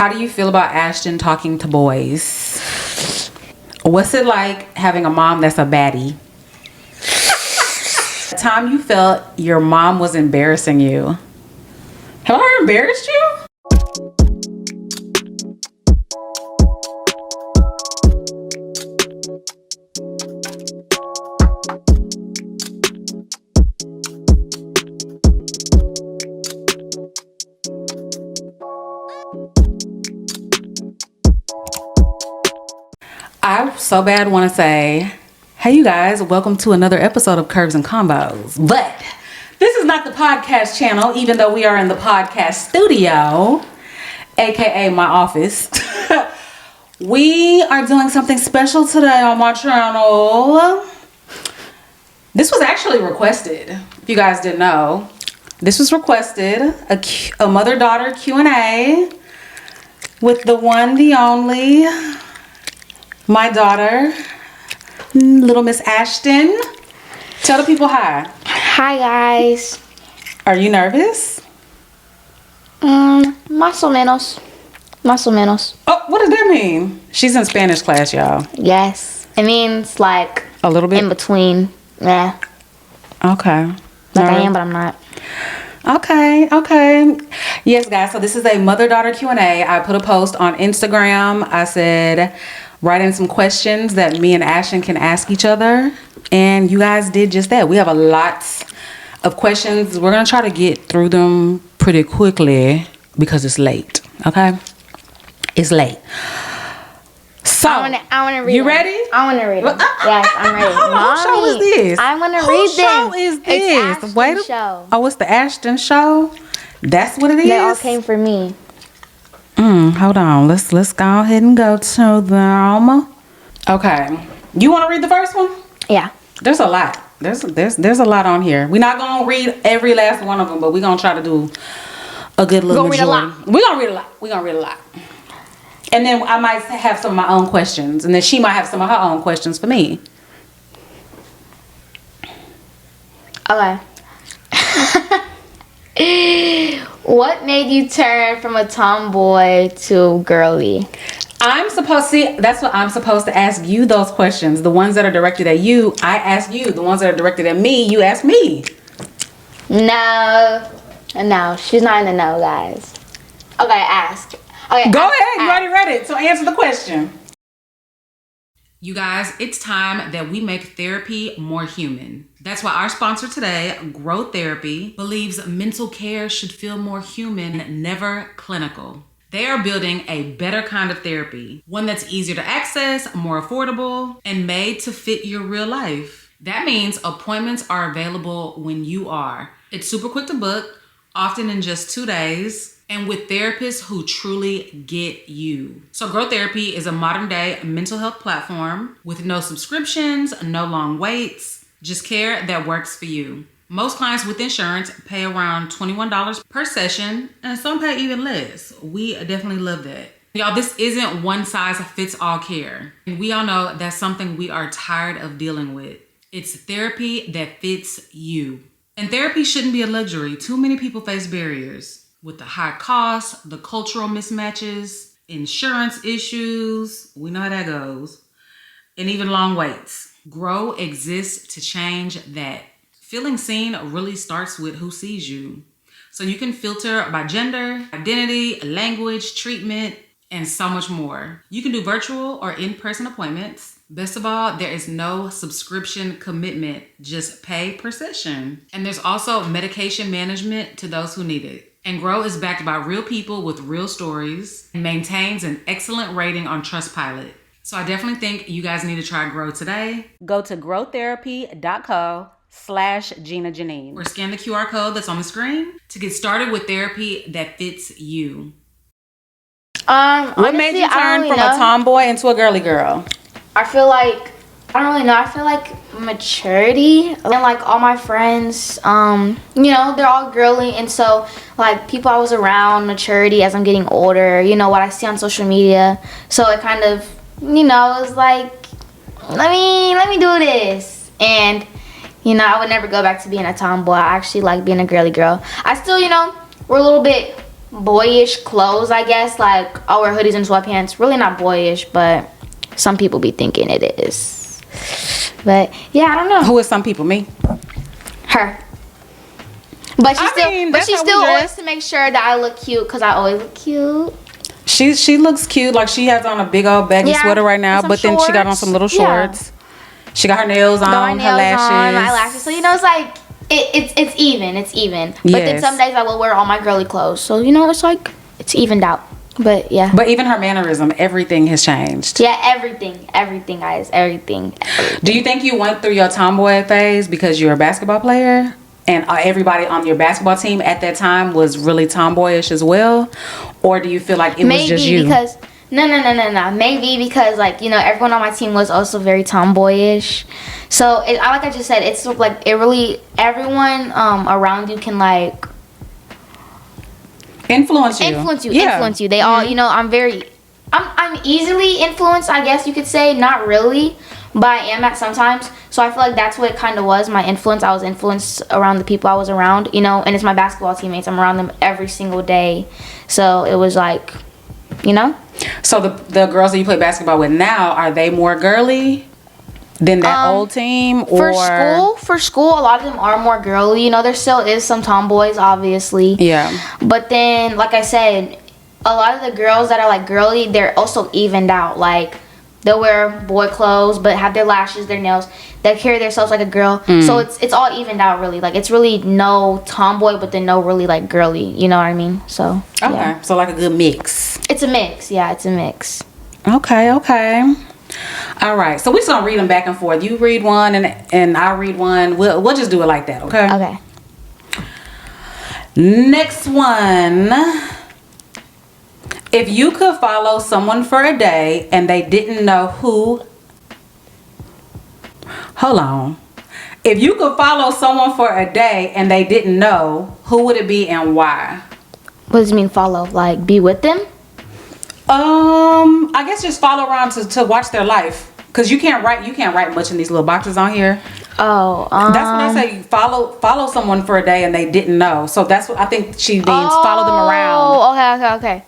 How do you feel about Ashton talking to boys? What's it like having a mom that's a baddie? The time you felt your mom was embarrassing you. Have I embarrassed you? I so bad want to say, hey you guys, welcome to another episode of Curves and Combos. But this is not the podcast channel, even though we are in the podcast studio, aka my office. We are doing something special today on my channel. This was actually requested, if you guys didn't know. This was requested, a mother-daughter Q&A with the one, the only, my daughter, little Miss Ashton. Tell the people hi. Hi guys. Are you nervous? Más o menos. Más o menos. Oh, what does that mean? She's in Spanish class, y'all. Yes. It means like A little bit? in between. Yeah. Okay. Like I am, but I'm not. Okay. Yes, guys. So this is a mother-daughter Q&A. I put a post on Instagram. I said, write in some questions that me and Ashton can ask each other. And you guys did just that. We have a lot of questions. We're going to try to get through them pretty quickly because it's late. Okay? It's late. So, I want to read. You ready? I want to read them. Yes, I'm ready. Whose show is this? I want to read them. Whose show is this? It's Ashton's Wait. show. Oh, it's the Ashton show? That's what it is? They all came for me. Hold on. Let's go ahead and go to them. Okay. You want to read the first one? Yeah. There's a lot. There's a lot on here. We're not gonna read every last one of them, but we're gonna try to do a good little majority. We're gonna read a lot. And then I might have some of my own questions, and then she might have some of her own questions for me. Okay. What made you turn from a tomboy to girly? That's what I'm supposed to ask you those questions. The ones that are directed at you, I ask you. The ones that are directed at me, you ask me. No, she's not in the know, guys. Okay, ask. Okay, Go ahead, you already read it, so answer the question. You guys, it's time that we make therapy more human. That's why our sponsor today, Grow Therapy, believes mental care should feel more human, never clinical. They are building a better kind of therapy, one that's easier to access, more affordable, and made to fit your real life. That means appointments are available when you are. It's super quick to book, often in just 2 days, and with therapists who truly get you. So Grow Therapy is a modern day mental health platform with no subscriptions, no long waits, just care that works for you. Most clients with insurance pay around $21 per session, and some pay even less. We definitely love that. Y'all, this isn't one size fits all care. And we all know that's something we are tired of dealing with. It's therapy that fits you. And therapy shouldn't be a luxury. Too many people face barriers with the high costs, the cultural mismatches, insurance issues. We know how that goes. And even long waits. Grow exists to change that. Feeling seen really starts with who sees you. So you can filter by gender, identity, language, treatment, and so much more. You can do virtual or in-person appointments. Best of all, there is no subscription commitment, just pay per session. And there's also medication management to those who need it. And Grow is backed by real people with real stories and maintains an excellent rating on Trustpilot. So I definitely think you guys need to try Grow today. Go to growtherapy.co/GinaJyneen or scan the QR code that's on the screen to get started with therapy that fits you. What made you turn from a tomboy into a girly girl? I feel like, I don't really know. I feel like maturity. And like all my friends, they're all girly. And so like people I was around, maturity as I'm getting older, what I see on social media. So it kind of, it was like, let me do this. And, I would never go back to being a tomboy. I actually like being a girly girl. I still, we're a little bit boyish clothes, I guess. Like, I'll wear hoodies and sweatpants. Really not boyish, but some people be thinking it is. But yeah, I don't know. Who is some people? Me? Her. But she still always to make sure that I look cute, because I always look cute. She looks cute. Like, she has on a big old baggy sweater right now, but then she got on some little shorts. Yeah. She got her nails on, her lashes. My lashes. So, you know, it's like, it's even. It's even. But then some days I will wear all my girly clothes. So, you know, it's like, it's evened out. But yeah. But even her mannerism, everything has changed. Yeah, everything, guys, everything. Do you think you went through your tomboy phase because you're a basketball player, and everybody on your basketball team at that time was really tomboyish as well, or do you feel like it was just you? Maybe because no. Maybe because, like, you know, everyone on my team was also very tomboyish. So like I just said, it's like it really everyone around you can like. Influence you. They all, you know, I'm easily influenced, I guess you could say. Not really, but I am at sometimes. So I feel like that's what it kind of was, my influence. I was influenced around the people I was around, you know, and it's my basketball teammates. I'm around them every single day. So it was like, you know. So the girls that you play basketball with now, are they more girly than that old team? Or for school, a lot of them are more girly. You know, there still is some tomboys, obviously. Yeah. But then, like I said, a lot of the girls that are like girly, they're also evened out. Like, they'll wear boy clothes, but have their lashes, their nails. They carry themselves like a girl. So it's all evened out, really. Like, it's really no tomboy, but then no really like girly. You know what I mean? So okay, yeah. So like a good mix. It's a mix. Yeah, it's a mix. Okay. All right, so we're just gonna read them back and forth. You read one and I read one. We'll just do it like that, okay? Okay. Next one. If you could follow someone for a day and they didn't know who... Hold on. If you could follow someone for a day and they didn't know, who would it be and why? What does it mean follow? Like, be with them? I guess just follow around to watch their life, because you can't write much in these little boxes on here. Oh, that's when I say follow someone for a day and they didn't know. So that's what I think she means. Follow them around. Oh, okay.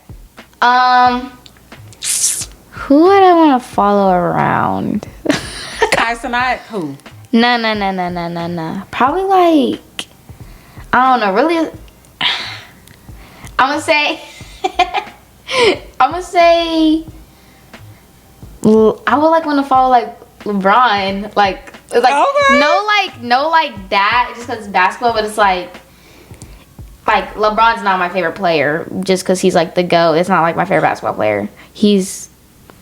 Who would I want to follow around? Kaisenite? Who? No. Probably like, I don't know. Really, I'm gonna say. I would like want to follow like LeBron, like okay. no like that, just because it's basketball, but it's like LeBron's not my favorite player just because he's like the GOAT. It's not like my favorite basketball player. He's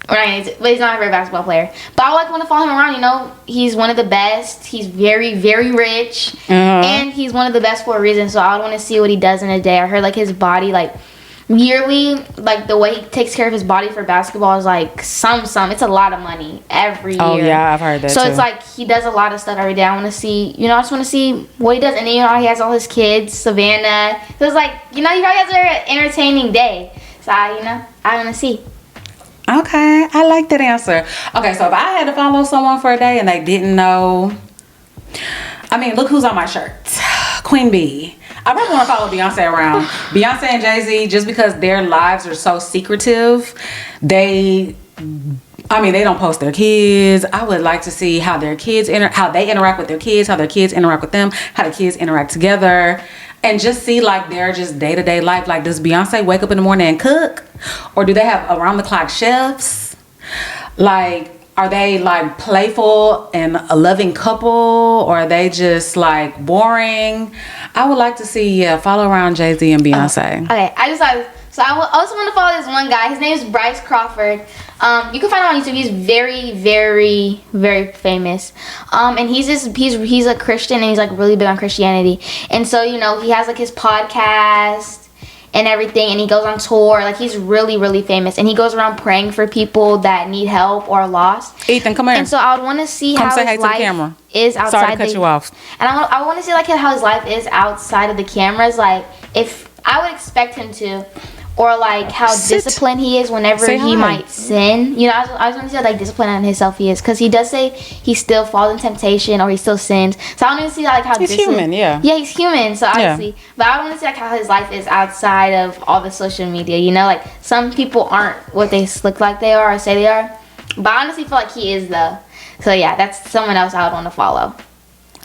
not my favorite basketball player. But I want to follow him around. You know, he's one of the best. He's very, very rich, and he's one of the best for a reason. So I would want to see what he does in a day. I heard like his body like. Yearly, like the way he takes care of his body for basketball is like it's a lot of money every year. Oh yeah, I've heard that so too. It's like he does a lot of stuff every day. I want to see, I just want to see what he does. And then, he has all his kids, Savannah. So it's like, he probably has a very entertaining day. So I want to see. Okay, I like that answer. Okay, so if I had to follow someone for a day and they didn't know, I mean, look who's on my shirt. Queen Bee. I really want to follow Beyonce around. Beyonce and Jay-Z, just because their lives are so secretive, they don't post their kids. I would like to see how their kids how they interact with their kids, how their kids interact with them, how the kids interact together, and just see like their just day-to-day life. Like, does Beyonce wake up in the morning and cook, or do they have around-the-clock chefs? Like, are they like playful and a loving couple, or are they just like boring? I would like to see follow around Jay-Z and Beyonce. Okay, I also want to follow this one guy. His name is Bryce Crawford. You can find him on YouTube. He's very, very, very famous. And he's a Christian, and he's like really big on Christianity. And so he has like his podcast and everything, and he goes on tour. Like, he's really, really famous, and he goes around praying for people that need help or are lost. Ethan, come here. And so I would want to see how his life is outside. Sorry to cut you off. And I want to see like how his life is outside of the cameras. Like, if I would expect him to or like how disciplined he is whenever he might sin. You know, I was going to say like disciplined on himself he is, because he does say he still falls in temptation or he still sins. So I want to see like how he's human. Yeah, he's human. So obviously, but I want to see like how his life is outside of all the social media. You know, like some people aren't what they look like they are or say they are, but I honestly feel like he is though. So yeah, that's someone else I would want to follow,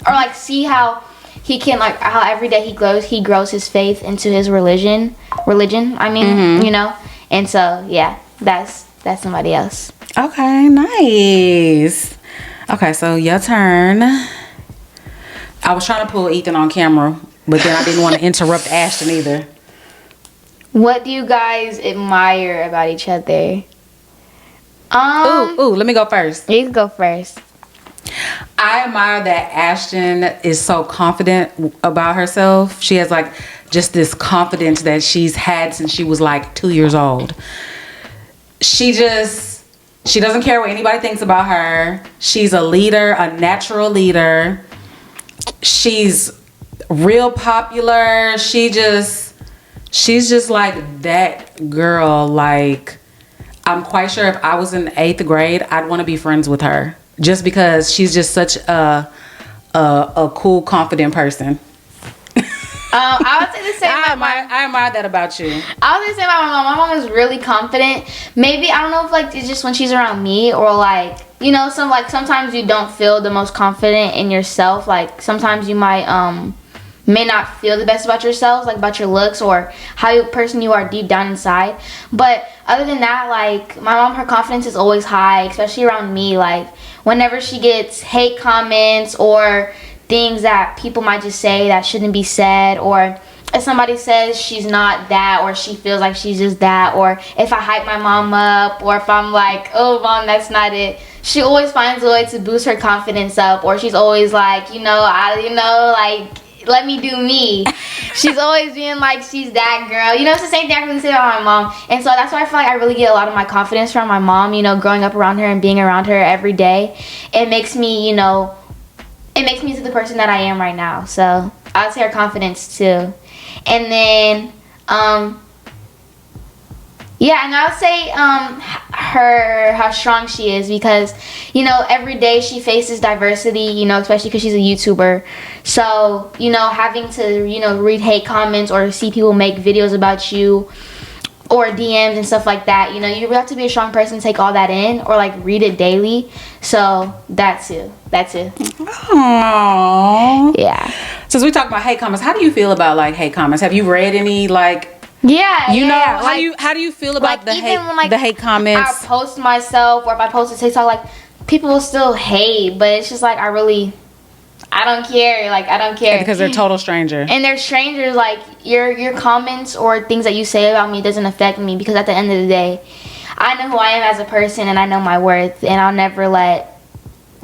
or like see how he can, like, how every day he grows his faith into his religion. I mean, you know, and so yeah, that's somebody else. Okay, nice. Okay, so your turn. I was trying to pull Ethan on camera, but then I didn't want to interrupt Ashton either. What do you guys admire about each other? Ooh, let me go first. You can go first. I admire that Ashton is so confident about herself. She has like just this confidence that she's had since she was like 2 years old. She doesn't care what anybody thinks about her. She's a leader, a natural leader. She's real popular. She's just like that girl. Like, I'm quite sure if I was in 8th grade, I'd want to be friends with her. Just because she's just such a cool, confident person. I would say the same. I admire that about you. I was gonna say about my mom. My mom is really confident. Maybe I don't know if like it's just when she's around me, or like, you know, sometimes you don't feel the most confident in yourself. Like sometimes you might may not feel the best about yourself, like about your looks or how person you are deep down inside. But other than that, like my mom, her confidence is always high, especially around me. Like whenever she gets hate comments or things that people might just say that shouldn't be said, or if somebody says she's not that, or she feels like she's just that, or if I hype my mom up, or if I'm like, oh mom, that's not it, she always finds a way to boost her confidence up, or she's always like, like, let me do me. She's always being like she's that girl. You know, it's the same thing I can say about my mom. And so that's why I feel like I really get a lot of my confidence from my mom, you know, growing up around her and being around her every day. It makes me, it makes me to the person that I am right now. So I'd say her confidence too. And then, yeah, and I would say how strong she is, because, every day she faces diversity, especially because she's a YouTuber. So, having to, read hate comments or see people make videos about you or DMs and stuff like that, you really have to be a strong person to take all that in, or like read it daily. So that's it. Aww. Yeah. Since we talked about hate comments, how do you feel about like hate comments? Have you read any like? Yeah, how do you feel about the hate? When, the hate comments. I post myself, or if I post a TikTok, like people will still hate, but it's just like I don't care. Like I don't care because they're total strangers. And they're strangers. Like your comments or things that you say about me doesn't affect me, because at the end of the day, I know who I am as a person and I know my worth, and I'll never let.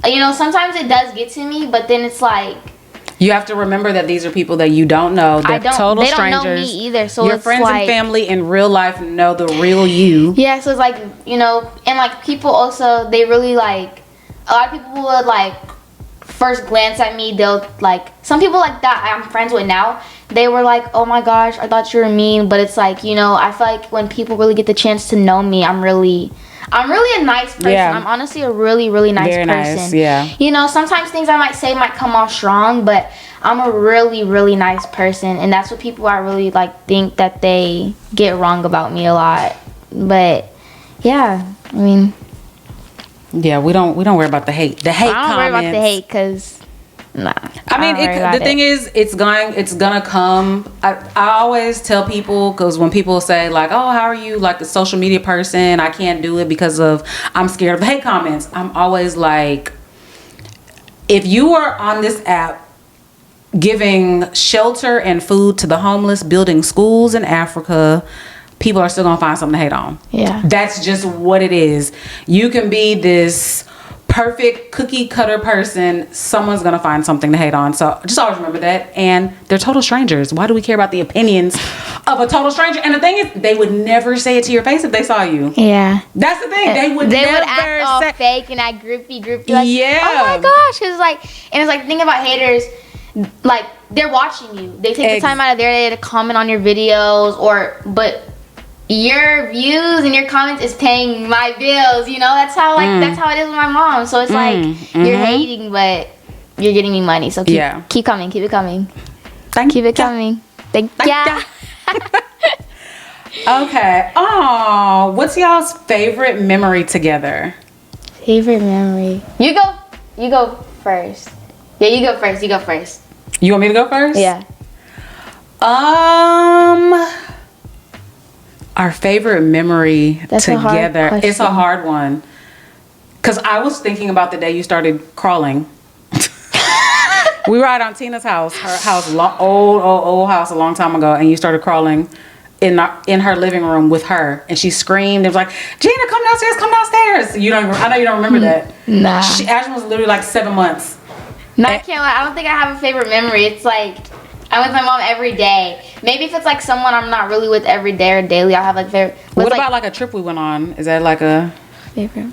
Sometimes it does get to me, but then it's like. You have to remember that these are people that you don't know. They're total strangers. They don't know me either. So your friends and family in real life know the real you. Yeah, so it's like, and like people also, they really like, a lot of people would like first glance at me, they'll like, some people like that I'm friends with now, they were like, oh my gosh, I thought you were mean. But it's like, I feel like when people really get the chance to know me, I'm really a nice person. Yeah. I'm honestly a really, really nice person. Nice, yeah. Sometimes things I might say might come off strong, but I'm a really, really nice person, and that's what people I really like think that they get wrong about me a lot. But yeah, I mean, yeah, we don't worry about the hate. The hate. I don't worry about the hate, because nah. I mean, the thing is, it's gonna come. I always tell people, because when people say like, oh, how are you like a social media person? I can't do it because I'm scared of the hate comments. I'm always like, if you are on this app giving shelter and food to the homeless, building schools in Africa, people are still gonna find something to hate on. Yeah. That's just what it is. You can be this perfect cookie cutter person, someone's gonna find something to hate on. So just always remember that. And they're total strangers. Why do we care about the opinions of a total stranger? And the thing is, they would never say it to your face if they saw you. Yeah. That's the thing. They would act all fake and act groupie. Like, yeah. Oh my gosh. It's like the thing about haters, like they're watching you. They take the time out of their day to comment on your videos, but your views and your comments is paying my bills, you know? That's how that's how it is with my mom. So it's like you're hating, but you're getting me money. So keep coming, keep it coming. Keep it coming. Thank ya. Okay. Oh, what's y'all's favorite memory together? Favorite memory. You go first. Yeah, you go first. You go first. You want me to go first? Yeah. Our favorite memory together. It's a hard one. Cause I was thinking about the day you started crawling. We were out on Tina's house, her house, old house a long time ago, and you started crawling in her living room with her, and she screamed. It was like, Gina, come downstairs, come downstairs. I know you don't remember that. Nah. Ashton was literally like 7 months. No, I can't lie. I don't think I have a favorite memory. It's like I'm with my mom every day. Maybe if it's like someone I'm not really with every day or daily, I'll have like favorite. What about like a trip we went on? Is that like a favorite?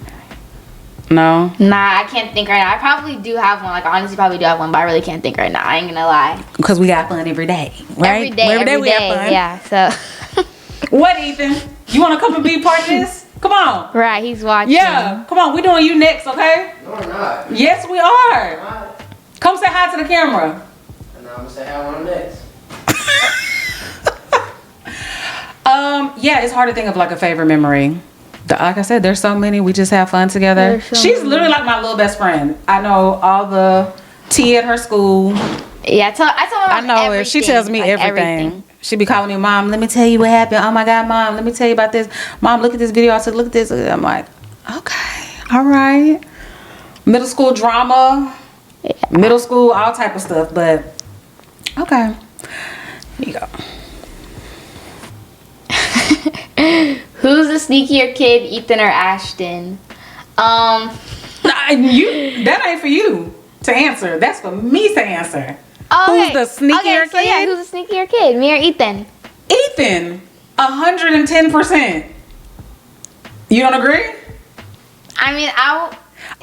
No. Nah, I can't think right now. I probably do have one. Like, I honestly probably do have one, but I really can't think right now. I ain't gonna lie. Because we got fun every day, right? Every day we have fun. Yeah, so. What, Ethan? You want to come and be part of this? Come on. Right, he's watching. Yeah, come on. We're doing you next, okay? No, we're not. Yes, we are. Come say hi to the camera. And I'm gonna say hi on next. Yeah, it's hard to think of like a favorite memory. Like I said, there's so many. We just have fun together. She's literally like my little best friend. I know all the tea at her school. Yeah, I tell my mom everything. If she tells me like everything. She be calling me, Mom, let me tell you what happened. Oh my God, Mom, let me tell you about this. Mom, look at this video. I said, look at this. I'm like, okay, all right. Middle school drama, middle school, all type of stuff. But okay, here you go. Who's the sneakier kid, Ethan or Ashton? That ain't for you to answer. That's for me to answer. Okay. Who's the sneakier kid? Yeah, who's the sneakier kid, me or Ethan? Ethan, 110%. You don't agree? I mean,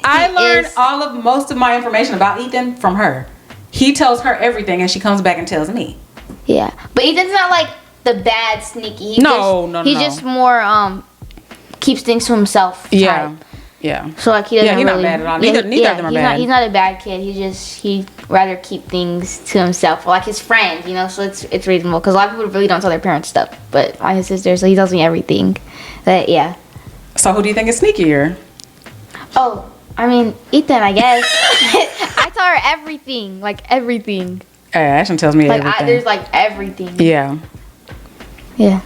I learned most of my information about Ethan from her. He tells her everything, and she comes back and tells me. Yeah, but Ethan's not like the bad sneaky. He's just more keeps things to himself. Yeah. Yeah. So like he doesn't he's not bad at all. Neither of them are bad. He's not a bad kid. He'd rather keep things to himself, like his friend, you know. So it's reasonable because a lot of people really don't tell their parents stuff. But I'm his sister, so he tells me everything. But yeah. So who do you think is sneakier? Oh, I mean Ethan, I guess. I tell her everything, like everything. Ashton tells me everything. There's like everything. Yeah. Yeah.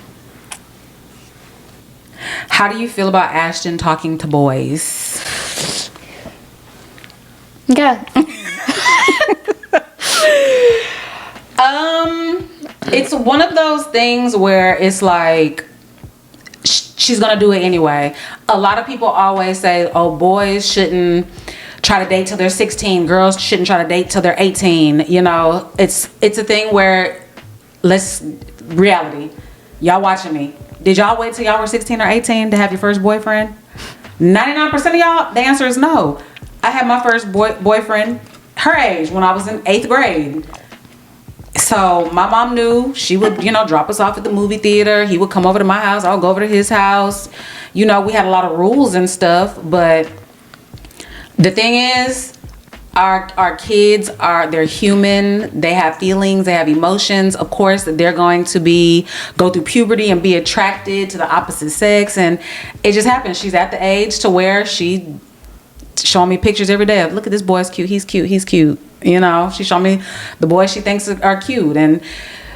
How do you feel about Ashton talking to boys? Yeah. It's one of those things where it's like she's gonna do it anyway. A lot of people always say, oh, boys shouldn't try to date till they're 16, girls shouldn't try to date till they're 18. You know, it's a thing where reality. Y'all watching me. Did y'all wait till y'all were 16 or 18 to have your first boyfriend? 99% of y'all, the answer is no. I had my first boyfriend her age when I was in 8th grade. So my mom knew. She would, drop us off at the movie theater. He would come over to my house. I'll go over to his house. We had a lot of rules and stuff. But the thing is, our kids they're human. They have feelings. They have emotions. Of course, they're going to go through puberty and be attracted to the opposite sex. And it just happens. She's at the age to where she showing me pictures every day of, look at this boy's cute. He's cute. He's cute. She showed me the boys she thinks are cute. And,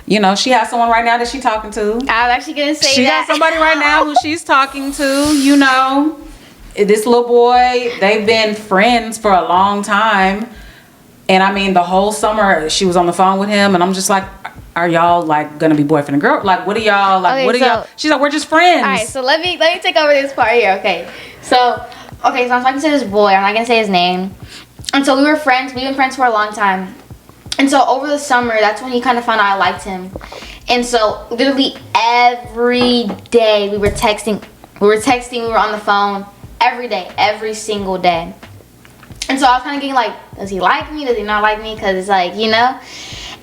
she has someone right now that she's talking to. I was actually going to say she got somebody right now who she's talking to, This little boy, they've been friends for a long time. And I mean, the whole summer she was on the phone with him. And I'm just like, are y'all like going to be boyfriend and girl? Like, what are y'all, like, okay, what are y'all? She's like, we're just friends. All right, so let me take over this part here, okay? So I'm talking to this boy. I'm not going to say his name. And so we were friends. We've been friends for a long time. And so over the summer, that's when he kind of found out I liked him. And so literally every day we were texting. We were on the phone. Every day, every single day. And so I was kind of getting like, does he like me? Does he not like me? Because it's like,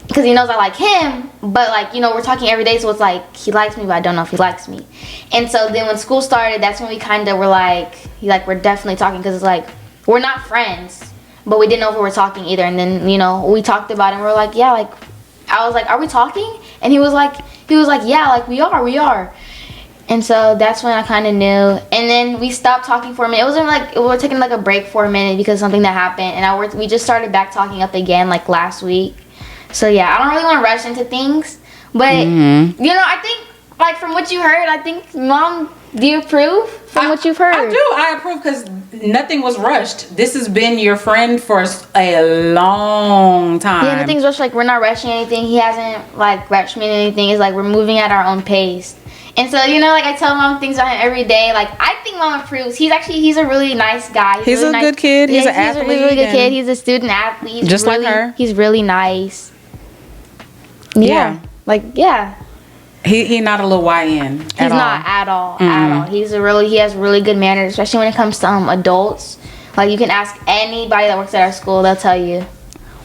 because he knows I like him, but like, you know, we're talking every day, so it's like he likes me, but I don't know if he likes me. And so then when school started, that's when we kind of were like, we're definitely talking, because it's like we're not friends, but we didn't know if we were talking either. And then, you know, we talked about it, and we were like, yeah, like, I was like, are we talking? And he was like, yeah, like we are. And so that's when I kind of knew. And then we stopped talking for a minute. It wasn't like, we were taking like a break for a minute because of something that happened, and we just started back talking up again like last week. So yeah, I don't really want to rush into things, but you know, I think like from what you heard, I think, Mom, do you approve from what you've heard? I do. I approve, because nothing was rushed. This has been your friend for a long time. Yeah, nothing's rushed. Like, we're not rushing anything. He hasn't like rushed me in anything. It's like we're moving at our own pace. And so, you know, like I tell Mom things about him every day. Like, I think Mom approves. He's a really nice guy. He's really a good kid. He's an athlete. He's a really good kid. He's a student athlete. Just like her. He's really nice. Yeah. Like, yeah. He not a little YN. He's not at all. At all. He has really good manners, especially when it comes to adults. Like, you can ask anybody that works at our school, they'll tell you.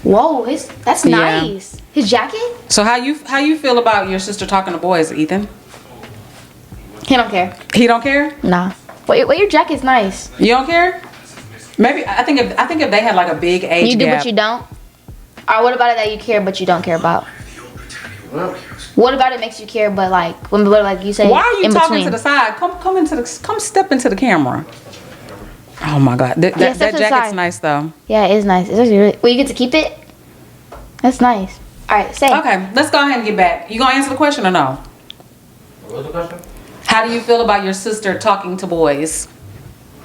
Whoa, that's nice. His jacket? So how you feel about your sister talking to boys, Ethan? He don't care. He don't care? Nah. Well, your jacket's nice. You don't care? Maybe I think if they had like a big age you do, gap. but you don't. Or what about it that you care but you don't care about? What about it makes you care, but like you say? Why are you in talking between? to the side? Come step into the camera. Oh my God, that jacket's nice though. Yeah, it is nice. It's actually really. Well, you get to keep it. That's nice. All right, say. Okay, let's go ahead and get back. You gonna answer the question or no? What was the question? How do you feel about your sister talking to boys?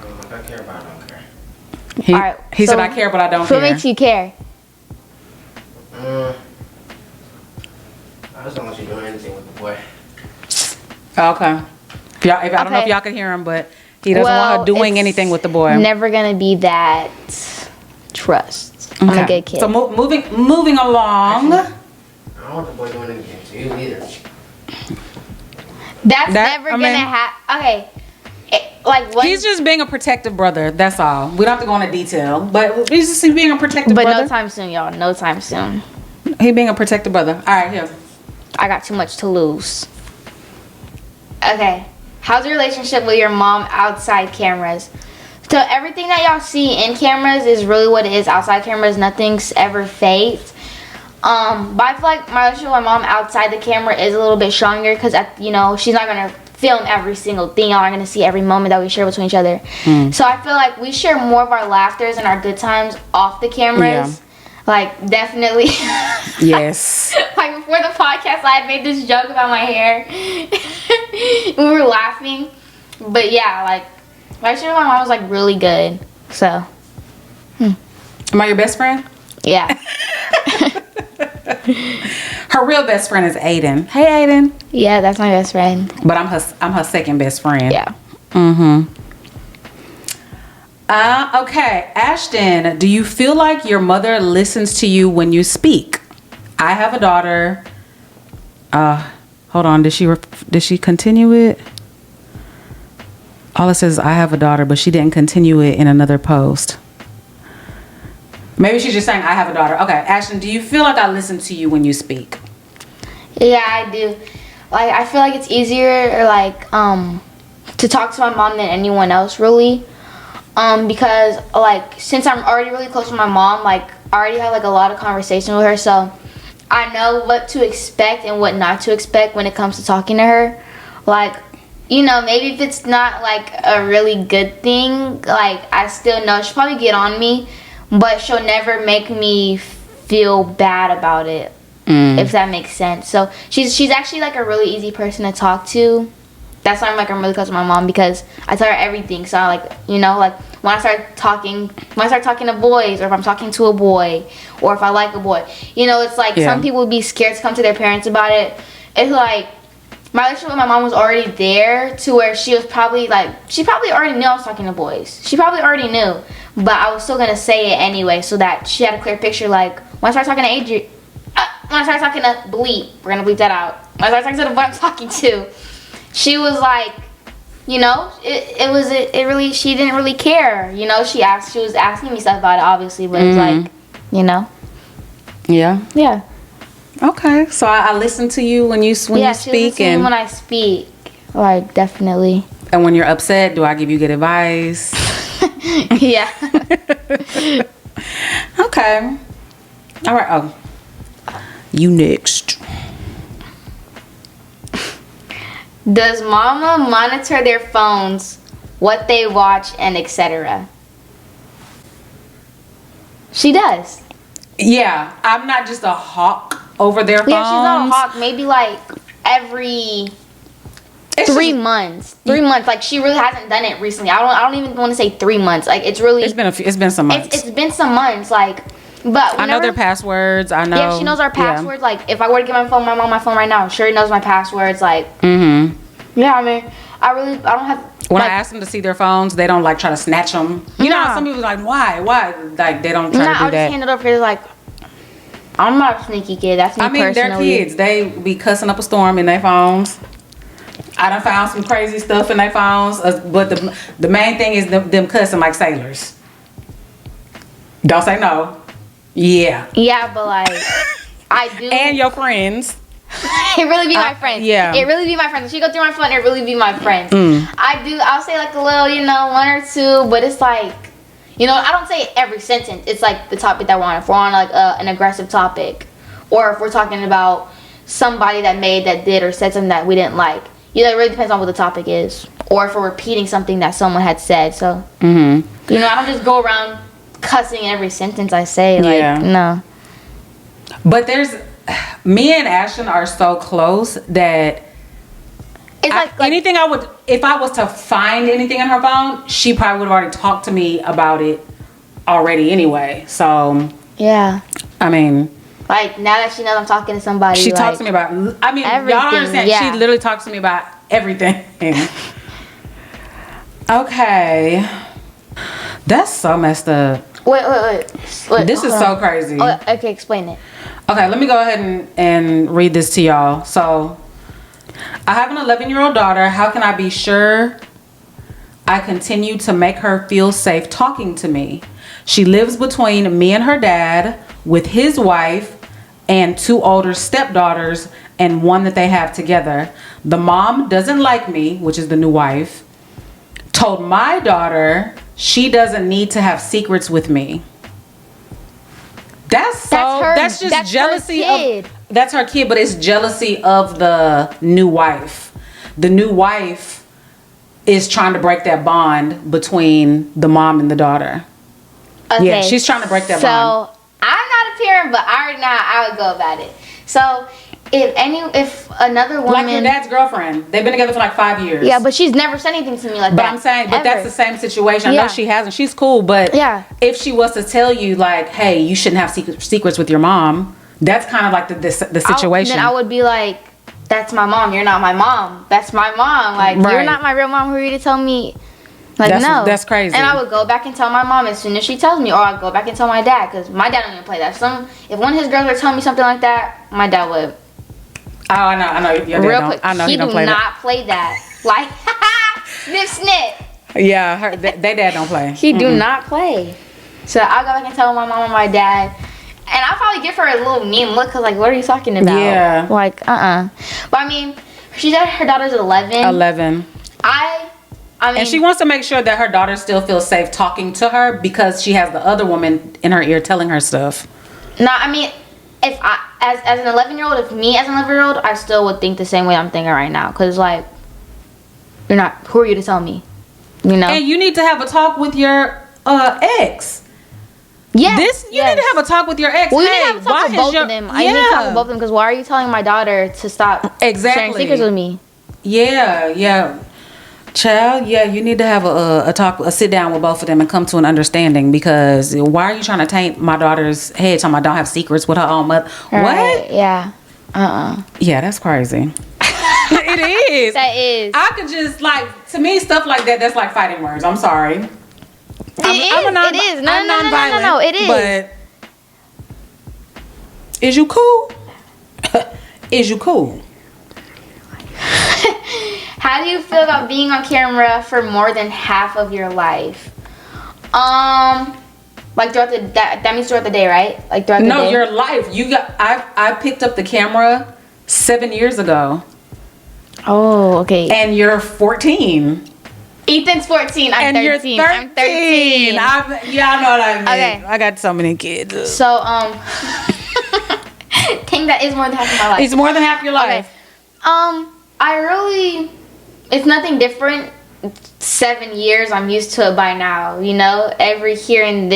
If I care about it, I don't care. He, All right, he said, I care, but I don't care. What makes you care? I just don't want you doing anything with the boy. Okay. I don't know if y'all can hear him, but he doesn't want her doing anything with the boy. Never gonna be that trust. Okay. I'm a good kid. So moving along. I don't want the boy doing anything to you either. That's never gonna happen. Okay. He's just being a protective brother. That's all. We don't have to go into detail, but he's just being a protective brother. But no time soon, y'all. No time soon. He being a protective brother. All right, here. I got too much to lose. Okay. How's your relationship with your mom outside cameras? So everything that y'all see in cameras is really what it is outside cameras. Nothing's ever faked. But I feel like my relationship with my mom outside the camera is a little bit stronger because, you know, she's not going to film every single thing. Y'all aren't going to see every moment that we share between each other. So I feel like we share more of our laughters and our good times off the cameras. Yeah. Like, definitely. Yes. Like, before the podcast, I had made this joke about my hair. We were laughing. But, yeah, like, my relationship with my mom was, like, really good. So. Am I your best friend? Yeah. Her real best friend is Aiden. Hey, Aiden. Yeah, that's my best friend. But I'm her second best friend. Yeah. Okay, Ashton, do you feel like your mother listens to you when you speak? I have a daughter. Hold on. Did she continue it? All it says is I have a daughter, but she didn't continue it in another post. Maybe she's just saying I have a daughter. Okay, Ashton, do you feel like I listen to you when you speak? Yeah, I do. Like, I feel like it's easier, like, to talk to my mom than anyone else, really. Because, like, since I'm already really close to my mom, like, I already have, like, a lot of conversation with her, so I know what to expect and what not to expect when it comes to talking to her. Like, you know, maybe if it's not, like, a really good thing, like, I still know she'll probably get on me, but she'll never make me feel bad about it, if that makes sense. So she's actually like a really easy person to talk to. That's why I'm really close to my mom, because I tell her everything. So like, you know, like when I start talking to boys, or if I'm talking to a boy, or if I like a boy, you know, it's like some people would be scared to come to their parents about it. It's like my relationship with my mom was already there to where she probably already knew I was talking to boys. She probably already knew. But I was still going to say it anyway, so that she had a clear picture. Like, when I started talking to Adrian, when I started talking to Bleep, we're going to bleep that out. When I started talking to the boy I'm talking to, she was like, you know, she didn't really care. You know, she was asking me stuff about it, obviously, but it was like, you know. Yeah. Yeah. Okay. So I listen to you when you speak, she listens to me when I speak. Like, definitely. And when you're upset, do I give you good advice? Yeah. Okay. All right. Oh, you next. Does mama monitor their phones, what they watch, and etc.? She does. Yeah, I'm not just a hawk over their phones. Yeah, she's not a hawk. Maybe like every 3 months. 3 months. Like, she really hasn't done it recently. I don't even want to say 3 months. Like, it's really. It's been some months. It's been some months. Like, but whenever, I know their passwords. I know. Yeah, she knows our passwords. Yeah. Like, if I were to get my mom on my phone right now, sure knows my passwords. Like. Yeah, I mean, I don't have. When I ask them to see their phones, they don't like try to snatch them. You know, some people are like, why? Like, they don't try to do that. I'll just hand it over because, like, I'm not a sneaky kid. That's me personally. They're kids. They be cussing up a storm in their phones. I done found some crazy stuff in their phones, but the main thing is them cussing like sailors. Don't say no. Yeah. Yeah, but like, I do. And your friends. It really be my friends. Yeah. It really be my friends. If she go through my phone, it really be my friends. I'll say like a little, one or two, but it's like, I don't say every sentence. It's like the topic that we're on. If we're on like an aggressive topic, or if we're talking about somebody that did or said something that we didn't like. It really depends on what the topic is. Or if we're repeating something that someone had said. So, I don't just go around cussing every sentence I say. Like, no. But me and Ashton are so close that it's like anything if I was to find anything in her phone, she probably would have already talked to me about it already anyway. So yeah, I mean, like, now that she knows I'm talking to somebody, she talks to me about. I mean, y'all don't understand. Yeah. She literally talks to me about everything. Okay, that's so messed up. Wait. This is so crazy. Oh, okay, explain it. Okay, let me go ahead and read this to y'all. So, I have an 11-year-old daughter. How can I be sure I continue to make her feel safe talking to me? She lives between me and her dad with his wife and 2 older stepdaughters and one that they have together. The mom doesn't like me, which is the new wife. Told my daughter she doesn't need to have secrets with me. That's just jealousy of, that's her kid, but it's jealousy of the new wife. The new wife is trying to break that bond between the mom and the daughter. Okay, yeah, she's trying to break that bond. So I'm not a parent, but I already know how I would go about it. So if another woman, like your dad's girlfriend, they've been together for like 5 years. Yeah, but she's never said anything to me like that. But I'm saying, but that's the same situation. I know she hasn't. She's cool, but if she was to tell you like, hey, you shouldn't have secrets with your mom, that's kind of like the situation. Then I would be like, that's my mom. You're not my mom. That's my mom. Like, you're not my real mom. Who are you to tell me? Like, no. That's crazy. And I would go back and tell my mom as soon as she tells me, or I'd go back and tell my dad, because my dad don't even play that. If one of his girls were telling me something like that, my dad would. Oh, I know. Your dad real quick, I know he don't play that. He do not play that. Like, snip, snip. Yeah, they dad don't play. He do not play. So I'll go back and tell my mom and my dad. And I'll probably give her a little mean look, because, like, what are you talking about? Yeah. Like, But, I mean, she said her daughter's 11. 11. I mean, and she wants to make sure that her daughter still feels safe talking to her because she has the other woman in her ear telling her stuff. No, I mean, if I, as an 11-year-old, if me as an 11-year-old, I still would think the same way I'm thinking right now. Because, like, who are you to tell me? You know? And you need to have a talk with your ex. Yeah. You need to have a talk with your ex. Well, you need to have a talk with both of them. I need to talk with both of them, because why are you telling my daughter to stop sharing secrets with me? Yeah. Child, you need to have a sit down with both of them and come to an understanding, because why are you trying to taint my daughter's head talking about don't have secrets with her own mother? Right. What? Yeah. Yeah, that's crazy. It is. That is. I could just, like, to me, stuff like that's like fighting words. I'm sorry. It is. No, it is. But is you cool? Is you cool? How do you feel about being on camera for more than half of your life? Like throughout that means throughout the day, right? Like throughout the day. No, your life. I picked up the camera 7 years ago. Oh, okay. And you're 14. Ethan's 14. I'm 13. I'm 13. Yeah, I know what I mean. Okay. I got so many kids. So, dang, that is more than half of my life. It's more than half your life. Okay. It's nothing different. 7 years, I'm used to it by now. You know, every every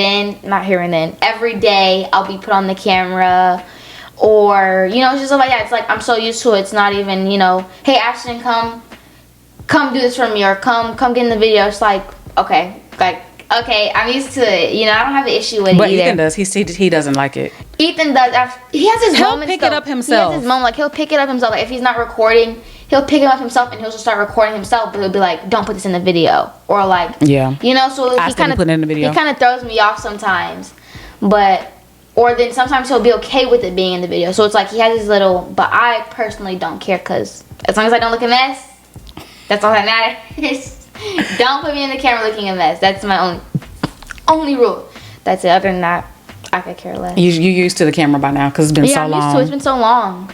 day I'll be put on the camera. Or, you know, it's just stuff like that. It's like, I'm so used to it. It's not even, you know, hey, Ashton, come do this for me, or come get in the video. It's like, okay, I'm used to it. You know, I don't have an issue with it either. But Ethan does. He doesn't like it. Ethan does. He has his moments. He'll pick it up himself. He has his moment. Like, he'll pick it up himself. Like, if he's not recording, he'll pick it up himself and he'll just start recording himself. But he'll be like, don't put this in the video. Or like, yeah. You know, so he kind of throws me off sometimes. Or then sometimes he'll be okay with it being in the video. So it's like he has his little, but I personally don't care, because as long as I don't look a mess, that's all that matters. Don't put me in the camera looking a mess. That's my only rule. That's it. Other than that, I could care less. You used to the camera by now, because it's been so long. Yeah, I'm used to it. It's been so long.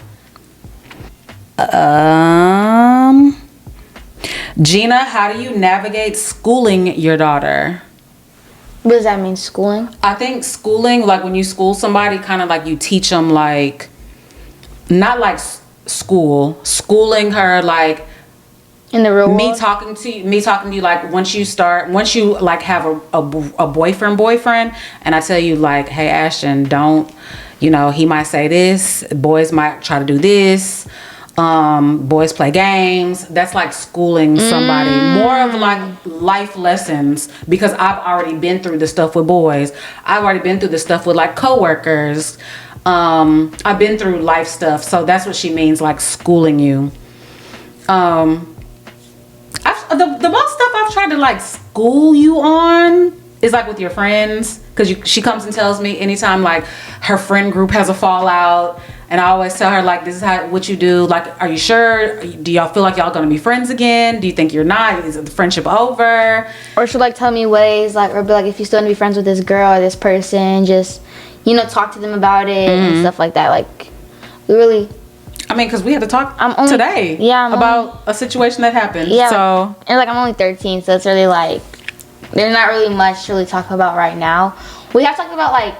Gina, how do you navigate schooling your daughter? What does that mean, schooling? I think schooling, like when you school somebody, kind of like you teach them, like, not like schooling her, like, in the real world. Me talking to you, like, once you like have a boyfriend, and I tell you, like, hey, Ashton, don't, you know, he might say this, boys might try to do this, boys play games. That's like schooling somebody. More of like life lessons, because I've already been through the stuff with boys. I've already been through the stuff with like coworkers. I've been through life stuff. So that's what she means, like schooling you. The most stuff I've tried to like school you on is like with your friends, because she comes and tells me anytime like her friend group has a fallout. And I always tell her, like, this is what you do. Like, are you sure? Do y'all feel like y'all gonna be friends again? Do you think you're not? Is the friendship over? Or she'll like tell me ways, like, or be like, if you still want to be friends with this girl or this person, just, you know, talk to them about it and stuff like that. Like, we really. I mean, because we had to talk today about a situation that happened. Yeah. So. And like, I'm only 13, so it's really like, there's not really much to really talk about right now. We have talked about like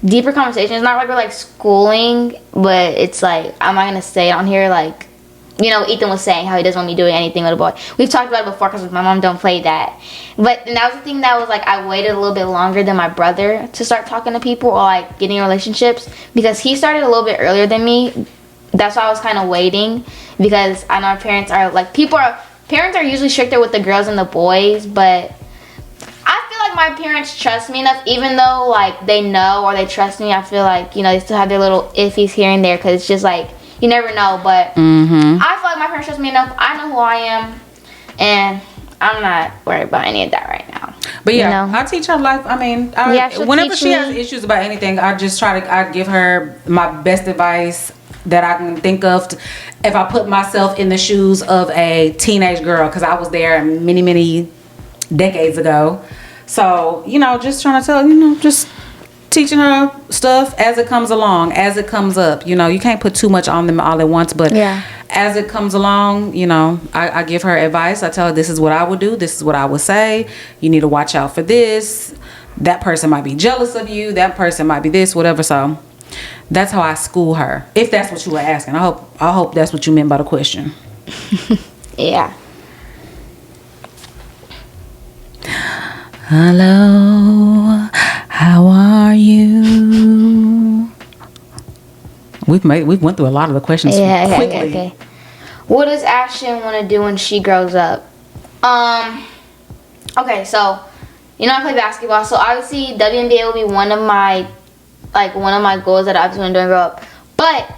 deeper conversations. Not like we're like schooling, but it's like, I'm not gonna say it on here, like, you know, Ethan was saying how he doesn't want me doing anything with a boy. We've talked about it before, because my mom don't play that. But and that was the thing that was like, I waited a little bit longer than my brother to start talking to people or like getting in relationships, because he started a little bit earlier than me. That's why I was kind of waiting, because I know parents are like, parents are usually stricter with the girls and the boys, but I feel like my parents trust me enough, even though like they know or they trust me. I feel like, you know, they still have their little iffies here and there, because it's just like, you never know. But I feel like my parents trust me enough. I know who I am, and I'm not worried about any of that right now. But yeah, you know? I teach her life. I mean, whenever she has issues about anything, I just I give her my best advice that I can think of if I put myself in the shoes of a teenage girl, because I was there many, many decades ago. So, you know, just trying to tell, you know, just teaching her stuff as it comes along, as it comes up. You know, you can't put too much on them all at once, but as it comes along, you know, I give her advice. I tell her, this is what I would do, this is what I would say, you need to watch out for this, that person might be jealous of you, that person might be this, whatever. So that's how I school her, if that's what you were asking. I hope that's what you meant by the question. Yeah. Hello, how are you? We went through a lot of the questions quickly. Okay. What does Ashton want to do when she grows up? Okay, so you know, I play basketball, so obviously WNBA will be one of my goals that I obviously want to do and grow up. But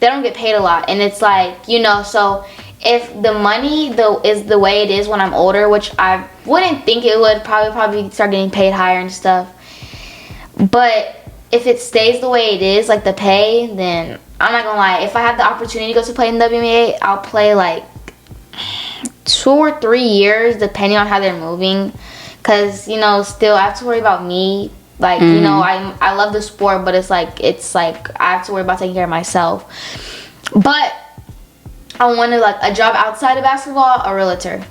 they don't get paid a lot, and it's like, you know, so if the money is the way it is when I'm older, which I wouldn't think it would, probably start getting paid higher and stuff. But if it stays the way it is, like the pay, then I'm not gonna lie, if I have the opportunity to go to play in the WNBA, I'll play like 2 or 3 years depending on how they're moving. because you know, still I have to worry about me. Like you know, I love the sport, but it's like I have to worry about taking care of myself. But I wanted like a job outside of basketball, a realtor.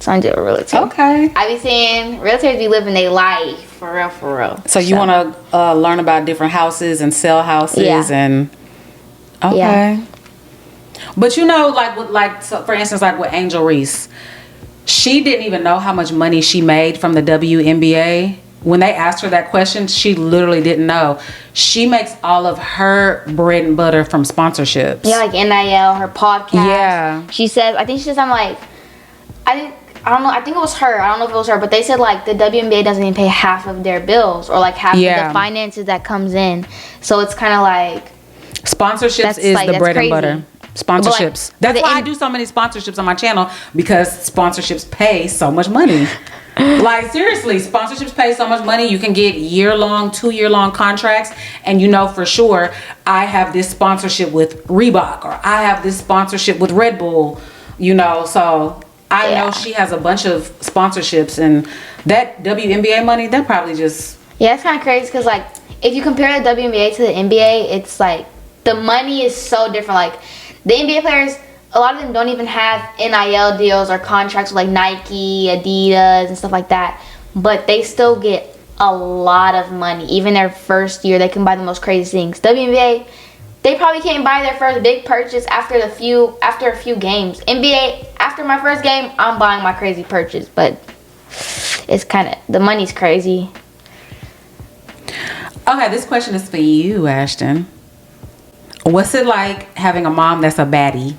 So I do a realtor. Okay. I be saying realtors be living their life for real, for real. So you want to learn about different houses and sell houses and okay. Yeah. But you know, so for instance, like with Angel Reese, she didn't even know how much money she made from the WNBA. When they asked her that question, she literally didn't know. She makes all of her bread and butter from sponsorships. Yeah, like NIL, her podcast. Yeah. She says, I think she says, I don't know, I think it was her. I don't know if it was her, but they said like the WNBA doesn't even pay half of their bills or like half of the finances that comes in. So it's kind of like sponsorships is the bread crazy. And butter. Sponsorships. Like, that's why I do so many sponsorships on my channel, because sponsorships pay so much money. Like seriously, sponsorships pay so much money. You can get year-long, 2-year-long contracts, and you know for sure I have this sponsorship with Reebok, or I have this sponsorship with Red Bull, you know, so I know she has a bunch of sponsorships, and that WNBA money, that probably just... Yeah, it's kind of crazy because, like, if you compare the WNBA to the NBA, it's like the money is so different. Like, the NBA players, a lot of them don't even have NIL deals or contracts with, like, Nike, Adidas, and stuff like that. But they still get a lot of money. Even their first year, they can buy the most crazy things. WNBA, they probably can't buy their first big purchase after a few games. NBA, after my first game, I'm buying my crazy purchase. But it's kind of, the money's crazy. Okay, this question is for you, Ashton. What's it like having a mom that's a baddie?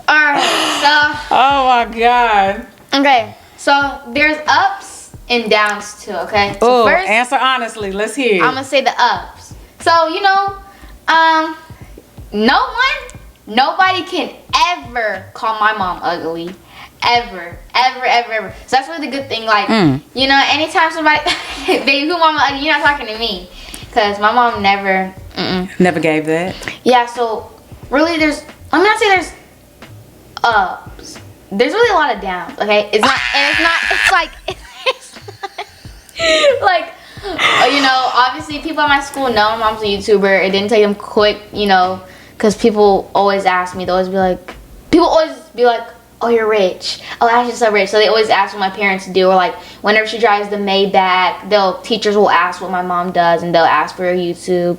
Alright, so... Oh my God. Okay, so there's ups and downs too, okay? So first, answer honestly. Let's hear. I'm gonna say the ups. So, you know, nobody can ever call my mom ugly. Ever. So that's really the good thing. Like, you know, anytime somebody, baby, who mama ugly, you're not talking to me. Because my mom never, Never gave that. Yeah, so really there's, let me not say there's ups. There's really a lot of downs, okay? It's like, you know, obviously people at my school know my mom's a YouTuber. It didn't take them quick, you know, because people always ask me. People always be like, oh, you're rich. Oh, Ashton's so rich. So they always ask what my parents do. Or like, whenever she drives the Maybach, teachers will ask what my mom does, and they'll ask for her YouTube.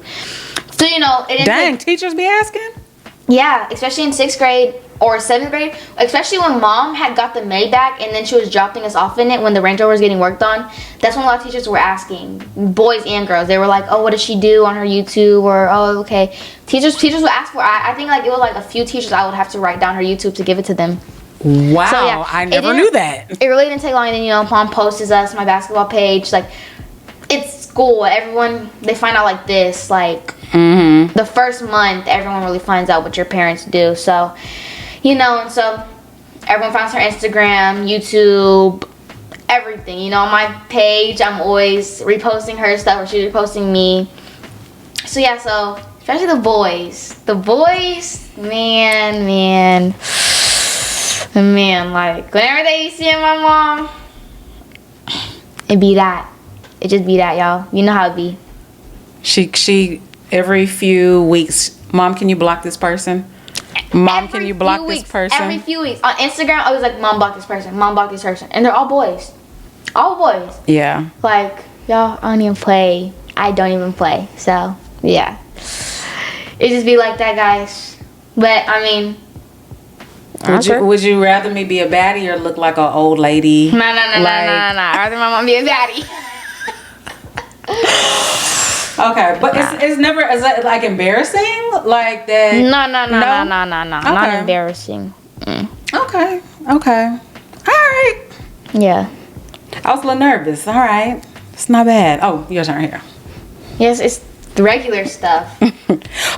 So, you know, it didn't teachers be asking? Yeah, especially in 6th grade or 7th grade. Especially when mom had got the Maybach and then she was dropping us off in it when the Range Rover was getting worked on. That's when a lot of teachers were asking, boys and girls. They were like, oh, what does she do on her YouTube? Or, oh, okay. Teachers would ask for, I think like it was like a few teachers I would have to write down her YouTube to give it to them. Wow, so, yeah, I never knew that. It really didn't take long. And then, you know, mom posts us, my basketball page. Like, it's school. Everyone, they find out like this. Like, the first month, everyone really finds out what your parents do. So, you know, and so everyone finds her Instagram, YouTube, everything. You know, on my page, I'm always reposting her stuff or she's reposting me. So, yeah, so especially the boys. The boys, man, like, whenever they see my mom, it be that. It just be that, y'all. You know how it be. She every few weeks, Mom, can you block this person? Mom, can you block this person? Every few weeks. On Instagram, I was like, Mom, block this person. Mom, block this person. And they're all boys. All boys. Yeah. Like, y'all, I don't even play. I don't even play. So, yeah. It just be like that, guys. But, I mean... Would you rather me be a baddie or look like an old lady? No. I'd rather my mom be a baddie. Okay, but it's never, is that like embarrassing? Like that? No. Okay. Not embarrassing. Okay. All right. Yeah. I was a little nervous. All right. It's not bad. Oh, your turn here. Yes, it's the regular stuff.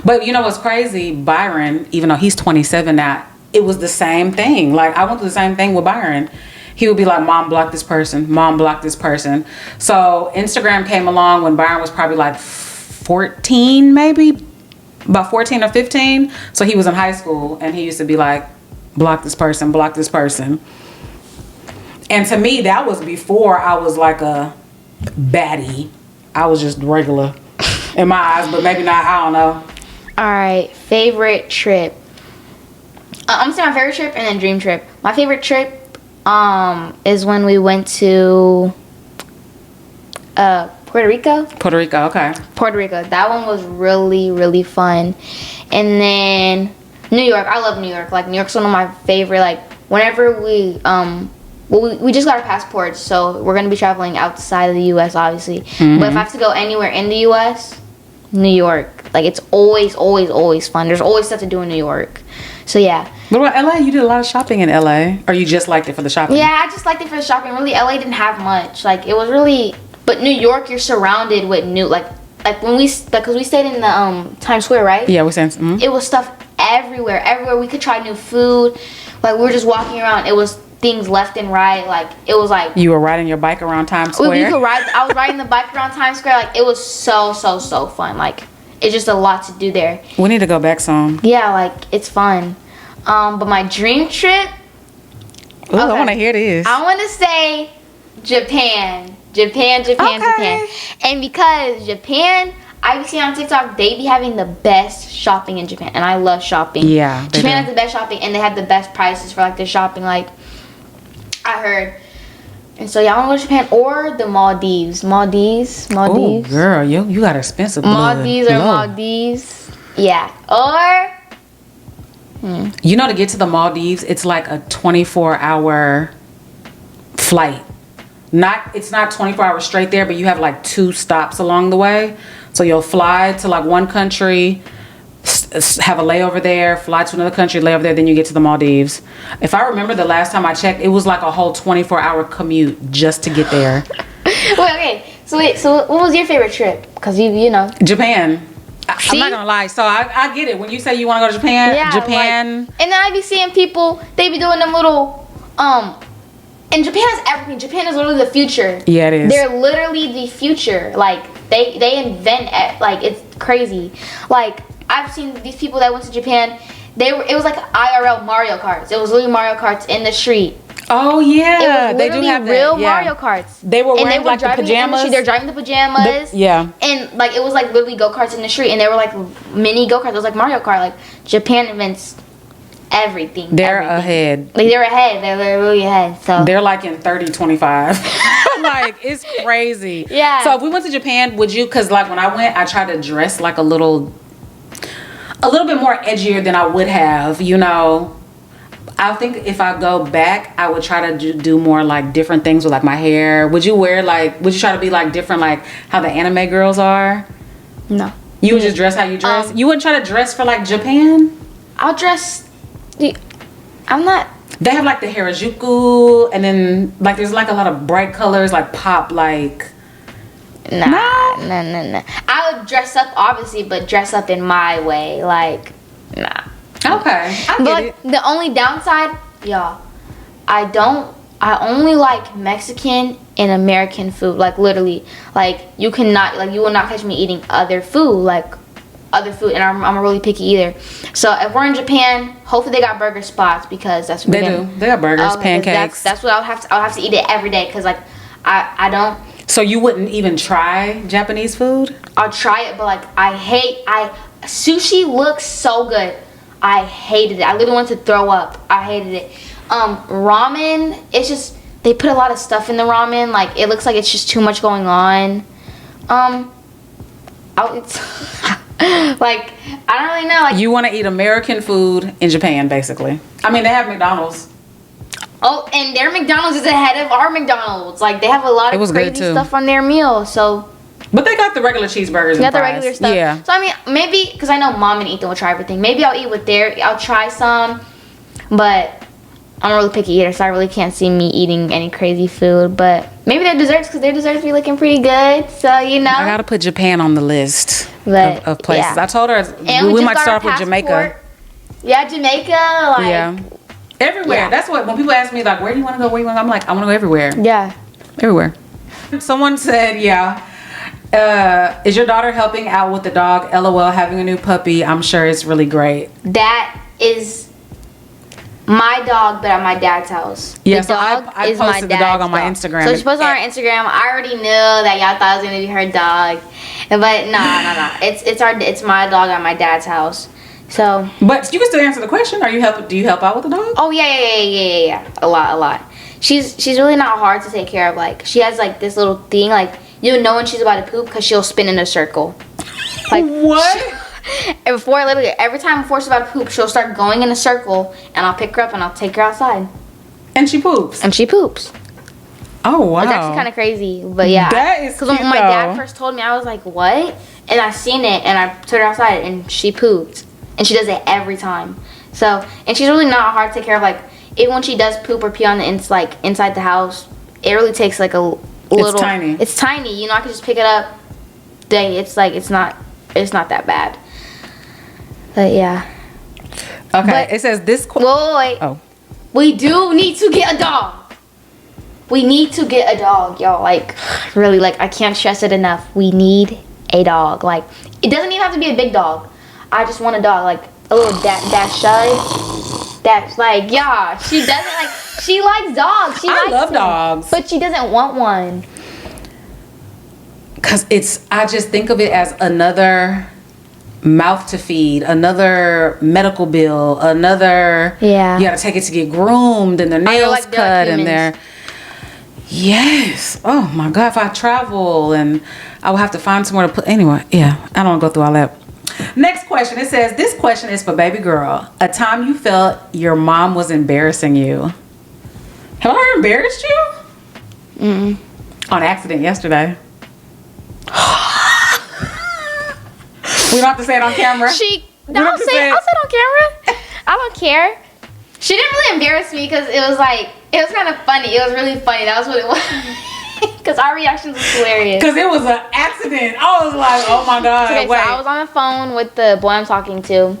But you know what's crazy? Byron, even though he's 27 now, it was the same thing. Like, I went through the same thing with Byron. He would be like, Mom, block this person. Mom, block this person. So Instagram came along when Byron was probably like 14, maybe. About 14 or 15. So he was in high school, and he used to be like, block this person, block this person. And to me, that was before I was like a baddie. I was just regular in my eyes, but maybe not. I don't know. All right, favorite trip. I'm gonna say my favorite trip and then dream trip. My favorite trip is when we went to Puerto Rico. Puerto Rico, okay. Puerto Rico. That one was really, really fun. And then New York. I love New York. Like, New York's one of my favorite. Like, whenever we we just got our passports, so we're gonna be traveling outside of the U.S. obviously. Mm-hmm. But if I have to go anywhere in the U.S., New York. Like, it's always, always, always fun. There's always stuff to do in New York. So yeah. What about LA? You did a lot of shopping in LA, or you just liked it for the shopping? Yeah, I just liked it for the shopping. Really, LA didn't have much. Like, it was really. But New York, you're surrounded with new like when we because we stayed in the Times Square, right? Yeah, we saying. Mm-hmm. It was stuff everywhere. Everywhere we could try new food. Like, we were just walking around. It was things left and right. Like, it was like You were riding your bike around Times Square. you could ride. I was riding the bike around Times Square. Like, it was so fun. Like, it's just a lot to do there. We need to go back soon. Yeah, like, it's fun. But my dream trip. Ooh, I want to hear this. I want to say Japan. Japan. Okay. And because Japan, I've seen on TikTok, they be having the best shopping in Japan. And I love shopping. Yeah, they Japan do. has the best shopping, and they have the best prices for, like, the shopping, like, I heard. And so, yeah, I want to go to Japan or the Maldives. Maldives. Oh, girl, you got expensive blood. Maldives or Maldives. Yeah. Or... You know, to get to the Maldives, it's like a 24-hour flight. It's not 24 hours straight there, but you have like 2 stops along the way. So you'll fly to like one country, have a layover there, fly to another country, layover there, then you get to the Maldives. If I remember the last time I checked, it was like a whole 24-hour commute just to get there. So what was your favorite trip? Because you know. Japan. I'm not gonna lie. So I get it. When you say you want to go to Japan, Yeah, Japan. and then I be seeing people, they be doing them little, and Japan has everything. Japan is literally the future. Yeah, it is. They're literally the future. Like, they invent, like, it's crazy. Like, I've seen these people that went to Japan, it was like IRL Mario Karts. It was literally Mario Karts in the street. Oh yeah, It was they do have that. real Yeah. Mario Karts. They were wearing like the driving pajamas. They're driving the pajamas. Yeah. And like, it was like literally go-karts in the street, and they were like mini go-karts. It was like Mario Kart. Like, Japan invents everything. They're everything. ahead. Like, they're ahead. They're really ahead. So They're like in 30-25. Like, it's crazy. Yeah. So if we went to Japan, would you? Because like when I went, I tried to dress like a little bit more edgier than I would have. You know. I think if I go back, I would try to do more like different things with like my hair. Would you try to be like different, like how the anime girls are? no. You would just dress how you dress? You wouldn't try to dress for like Japan? I'll dress. I'm not. They have like the Harajuku, and then like there's like a lot of bright colors, like pop, like. No. I would dress up, obviously, but dress up in my way. Like, nah. Okay, I get it. The only downside, y'all, I only like Mexican and American food. Like, literally, like, you will not catch me eating other food, and I'm really picky either. So if we're in Japan, hopefully they got burger spots, because that's what They do. They got burgers, pancakes. That's what I'll have to eat it every day, because like I don't. So you wouldn't even try Japanese food? I'll try it, but like sushi looks so good. I hated it. I literally wanted to throw up. I hated it. Ramen, it's just, they put a lot of stuff in the ramen. Like, it looks like it's just too much going on. It's like, I don't really know. Like, You want to eat American food in Japan, basically. I mean, they have McDonald's. oh, and their McDonald's is ahead of our McDonald's. Like, they have a lot of crazy stuff on their meal. So, but they got the regular cheeseburgers and got the fries. regular stuff. Yeah. So I mean, maybe because I know Mom and Ethan will try everything. Maybe I'll eat with I'll try some, but I'm a really picky eater, so I really can't see me eating any crazy food. But maybe their desserts, because their desserts be looking pretty good. So, you know. I gotta put Japan on the list of places. Yeah. I told her we might start off with Jamaica. Yeah, Jamaica. Like, yeah. Everywhere. Yeah. That's what, when people ask me, like, where do you want to go? Where you want to go? I'm like, I want to go everywhere. Yeah. Everywhere. Someone said, is your daughter helping out with the dog? LOL, having a new puppy. I'm sure it's really great. That is my dog, but at my dad's house. Yeah, the so dog I is my posted the dog dad's on my Instagram. So she posted on her Instagram. I already knew that y'all thought it was gonna be her dog, but no. It's my dog at my dad's house. So. But you can still answer the question. Do you help out with the dog? Oh yeah. A lot. She's really not hard to take care of. Like she has like this little thing. Like you'll know when she's about to poop because she'll spin in a circle. Like what? And literally every time before she's about to poop, she'll start going in a circle, and I'll pick her up and I'll take her outside. And she poops. Oh wow. It's actually kind of crazy, but yeah. That is cute, when my dad first told me, I was like, "What?" And I seen it, and I took her outside, and she pooped, and she does it every time. So, and she's really not hard to take care of. Like even when she does poop or pee on the inside the house, it really takes like a little. It's tiny. It's tiny. You know, I can just pick it up. Dang, it's not that bad. But yeah. Okay. But, it says this. Wait. Oh. We do need to get a dog. We need to get a dog, y'all. Like, really, like, I can't stress it enough. We need a dog. Like, it doesn't even have to be a big dog. I just want a dog, like, a little dash shy. That's like, yeah, she doesn't like, she likes dogs. I love dogs. But she doesn't want one. Because I just think of it as another mouth to feed, another medical bill, another. Yeah. You gotta take it to get groomed and their nails like cut and their. Yes. Oh my God. If I travel and I will have to find somewhere to put. Anyway, yeah. I don't want to go through all that. Next question. It says, this question is for baby girl. A time you felt your mom was embarrassing you. Have I embarrassed you? On accident yesterday. We don't have to say it on camera. I'll say it on camera. I don't care. She didn't really embarrass me because it was kind of funny. It was really funny. That was what it was. Because our reactions was hilarious. Because it was an accident. I was like, oh my God. Okay, wait. so I was on the phone with the boy I'm talking to.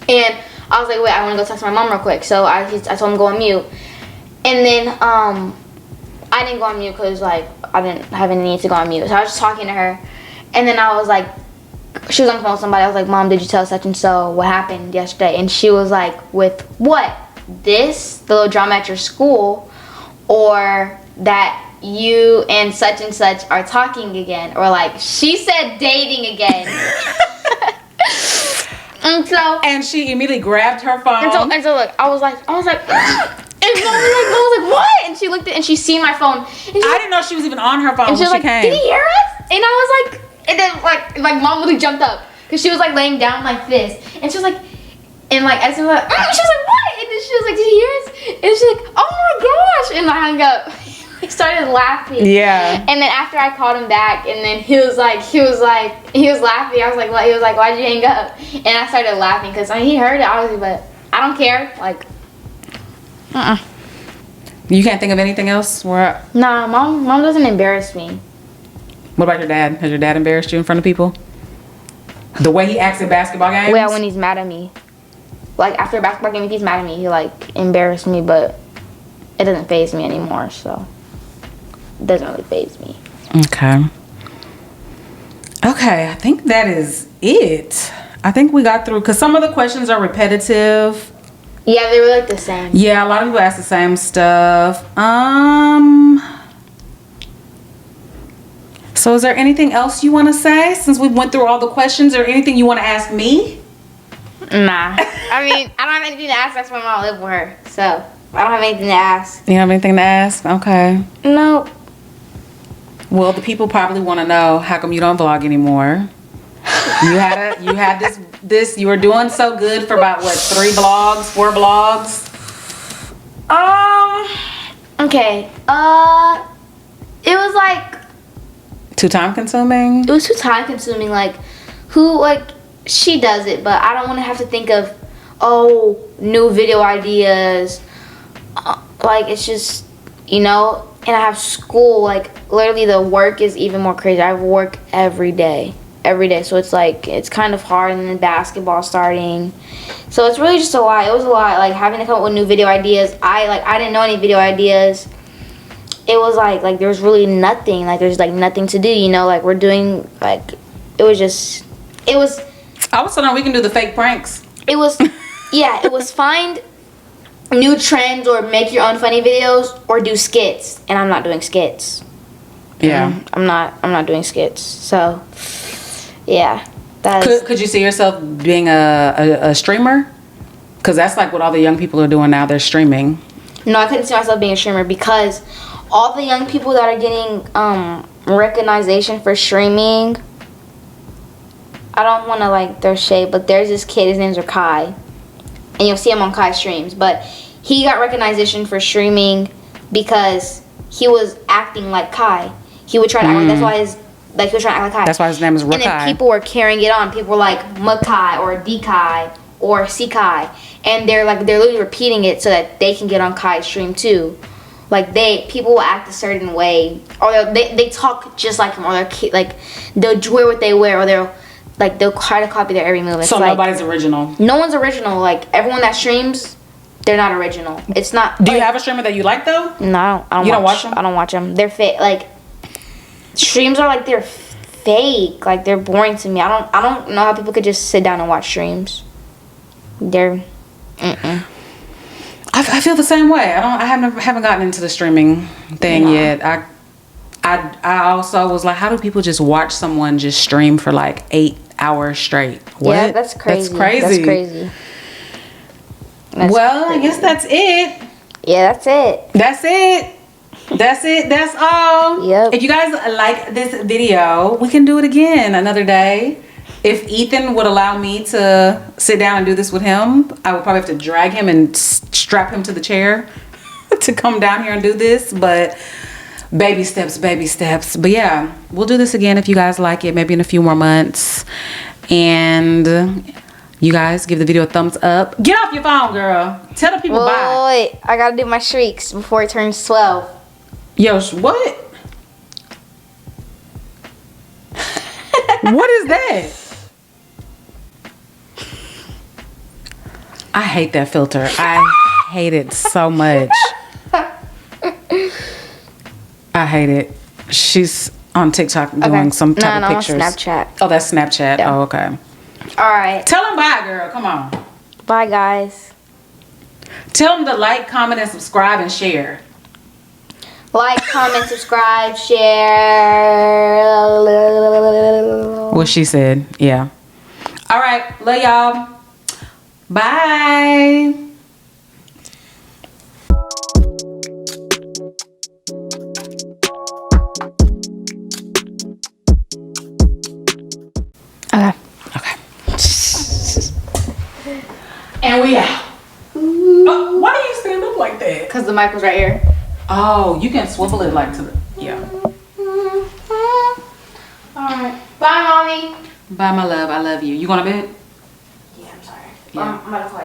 And I was like, wait, I want to go text my mom real quick. So I told him to go on mute. And then I didn't go on mute because like I didn't have any need to go on mute. So I was just talking to her. And then I was like, she was on the phone with somebody. I was like, Mom, did you tell such and so what happened yesterday? And she was like, with what? The little drama at your school, or that you and such are talking again, or like she said dating again. and she immediately grabbed her phone. And so look, I was like, and Mom was like, what? And she looked at and she seen my phone. I didn't know she was even on her phone when she came. Did he hear us? And I was like. And then like Mom really jumped up because she was like laying down like this, and she was like, and like as soon as she was like, what? And then she was like, did you hear us? And she's like, oh my gosh! And I hung up. He started laughing. Yeah. And then after I called him back, and then he was laughing. I was like, what? He was like, why'd you hang up? And I started laughing because he heard it obviously, but I don't care. Like, You can't think of anything else? Nah, mom doesn't embarrass me. What about your dad? Has your dad embarrassed you in front of people? The way he acts at basketball games? Well, when he's mad at me. Like, after a basketball game, if he's mad at me, he, like, embarrassed me, but it doesn't faze me anymore, so it doesn't really faze me. Okay, I think that is it. I think we got through, because some of the questions are repetitive. Yeah, they were, like, the same. Yeah, a lot of people ask the same stuff. So is there anything else you want to say since we went through all the questions, or anything you want to ask me? Nah. I mean, I don't have anything to ask. That's why I live with her. So, I don't have anything to ask. You don't have anything to ask? Okay. No. Well, the people probably want to know, how come you don't vlog anymore? You were doing so good for about, what, 4 vlogs? Okay. It was like... Too time consuming? It was too time consuming. Like, she does it, but I don't want to have to think of, new video ideas. Like, it's just, and I have school. Like, literally the work is even more crazy. I have work every day. So it's like, it's kind of hard, and then basketball starting. So it's really just a lot. It was a lot, like, having to come up with new video ideas. I didn't know any video ideas. It was like there was really nothing. Like, there's like nothing to do, like we're doing, like, I was telling her we can do the fake pranks. It was, yeah, it was find new trends or make your own funny videos or do skits, and I'm not doing skits. Yeah. I'm not doing skits. So yeah. Could you see yourself being a streamer? Because that's like what all the young people are doing now. They're streaming. No, I couldn't see myself being a streamer because all the young people that are getting recognition for streaming, I don't want to like throw shade, but there's this kid, his name's Kai, and you'll see him on Kai's streams, but he got recognition for streaming because he was acting like Kai. He would try to act like, he was trying to act like Kai. That's why his name is Rakai. And then people were carrying it on. People were like Makai or Dkai or Sikai, and they're literally repeating it so that they can get on Kai's stream too. Like people will act a certain way, or they talk just like him, or they'll wear what they wear, or they'll try to copy their every move. It's so like, nobody's original. No one's original. Like everyone that streams, they're not original. It's not. Do you have a streamer that you like though? No, I don't. You don't watch them? I don't watch them. They're fake. Like streams are like they're fake. Like they're boring to me. I don't know how people could just sit down and watch streams. They're. I feel the same way. I haven't gotten into the streaming thing yet. I also was like, how do people just watch someone just stream for like 8 hours straight? What? Yeah, that's crazy. I guess that's it. Yeah, that's it. That's all. Yep. If you guys like this video, we can do it again another day. If Ethan would allow me to sit down and do this with him, I would probably have to drag him and strap him to the chair to come down here and do this. But baby steps. But yeah, we'll do this again if you guys like it, maybe in a few more months. And you guys give the video a thumbs up. Get off your phone, girl. Tell the people bye. Wait, I gotta do my shrieks before it turns 12. Yo, what? What is that? I hate that filter. I hate it so much. I hate it. She's on TikTok doing some type of pictures. Snapchat. Oh, that's Snapchat. Yeah. Oh, okay. All right. Tell them bye, girl. Come on. Bye, guys. Tell them to like, comment, and subscribe and share. Like, comment, subscribe, share. What she said. Yeah. All right. Love y'all. Bye. Okay. And we out. Why do you stand up like that? Because the mic was right here. Oh, you can swivel it like to the, yeah. Alright. Bye, Mommy. Bye, my love. I love you. You going to bed? Yeah, I'm sorry. Yeah. I'm about to call you.